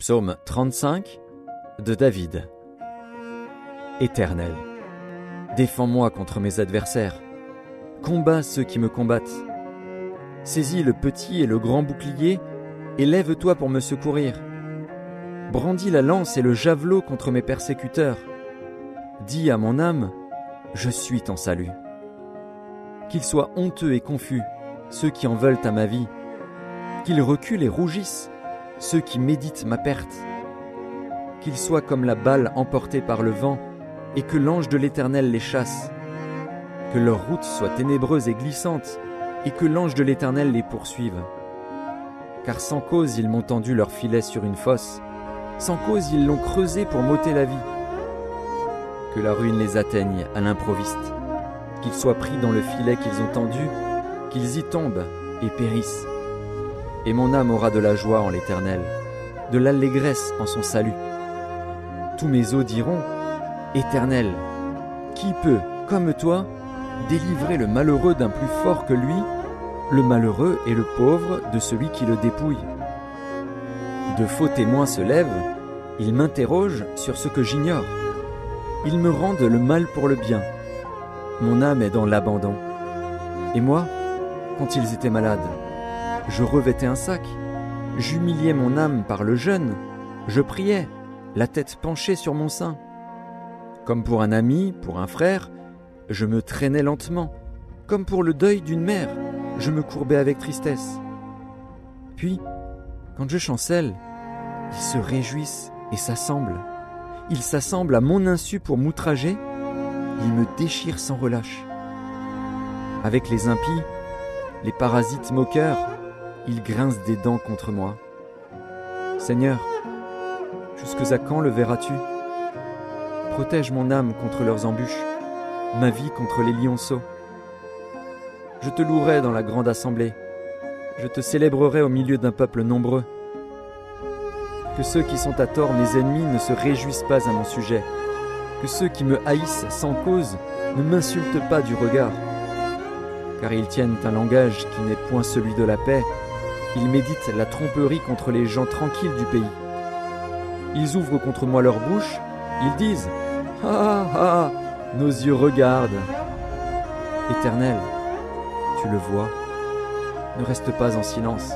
Psaume 35 de David. Éternel, défends-moi contre mes adversaires. Combats ceux qui me combattent. Saisis le petit et le grand bouclier et lève-toi pour me secourir. Brandis la lance et le javelot contre mes persécuteurs. Dis à mon âme, je suis ton salut. Qu'ils soient honteux et confus, ceux qui en veulent à ma vie. Qu'ils reculent et rougissent, ceux qui méditent ma perte. Qu'ils soient comme la balle emportée par le vent, et que l'ange de l'Éternel les chasse. Que leur route soit ténébreuse et glissante, et que l'ange de l'Éternel les poursuive. Car sans cause ils m'ont tendu leur filet sur une fosse, sans cause ils l'ont creusé pour m'ôter la vie. Que la ruine les atteigne à l'improviste, qu'ils soient pris dans le filet qu'ils ont tendu, qu'ils y tombent et périssent. Et mon âme aura de la joie en l'Éternel, de l'allégresse en son salut. Tous mes os diront, Éternel, qui peut, comme toi, délivrer le malheureux d'un plus fort que lui, le malheureux et le pauvre de celui qui le dépouille? De faux témoins se lèvent, ils m'interrogent sur ce que j'ignore. Ils me rendent le mal pour le bien. Mon âme est dans l'abandon. Et moi, quand ils étaient malades, je revêtais un sac, j'humiliais mon âme par le jeûne, je priais, la tête penchée sur mon sein. Comme pour un ami, pour un frère, je me traînais lentement, comme pour le deuil d'une mère, je me courbais avec tristesse. Puis, quand je chancelle, ils se réjouissent et s'assemblent. Ils s'assemblent à mon insu pour m'outrager, ils me déchirent sans relâche. Avec les impies, les parasites moqueurs, ils grincent des dents contre moi. Seigneur, jusque à quand le verras-tu? Protège mon âme contre leurs embûches, ma vie contre les lionceaux. Je te louerai dans la grande assemblée, je te célébrerai au milieu d'un peuple nombreux. Que ceux qui sont à tort mes ennemis ne se réjouissent pas à mon sujet, que ceux qui me haïssent sans cause ne m'insultent pas du regard. Car ils tiennent un langage qui n'est point celui de la paix, ils méditent la tromperie contre les gens tranquilles du pays. Ils ouvrent contre moi leur bouche, ils disent « Ah, ah, nos yeux regardent !» Éternel, tu le vois, ne reste pas en silence.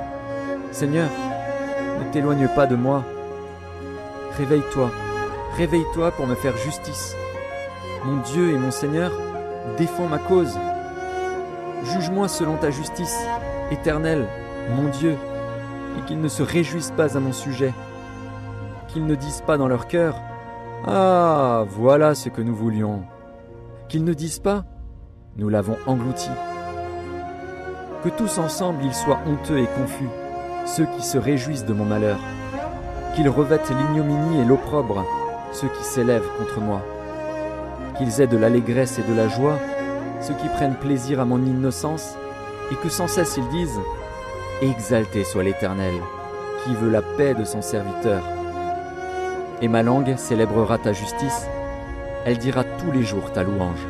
Seigneur, ne t'éloigne pas de moi. Réveille-toi, réveille-toi pour me faire justice. Mon Dieu et mon Seigneur, défends ma cause. Juge-moi selon ta justice, Éternel, mon Dieu, et qu'ils ne se réjouissent pas à mon sujet. Qu'ils ne disent pas dans leur cœur « Ah, voilà ce que nous voulions !» Qu'ils ne disent pas « Nous l'avons englouti !» Que tous ensemble ils soient honteux et confus, ceux qui se réjouissent de mon malheur. Qu'ils revêtent l'ignominie et l'opprobre, ceux qui s'élèvent contre moi. Qu'ils aient de l'allégresse et de la joie, ceux qui prennent plaisir à mon innocence, et que sans cesse ils disent « Exalté soit l'Éternel, qui veut la paix de son serviteur. » Et ma langue célébrera ta justice, elle dira tous les jours ta louange.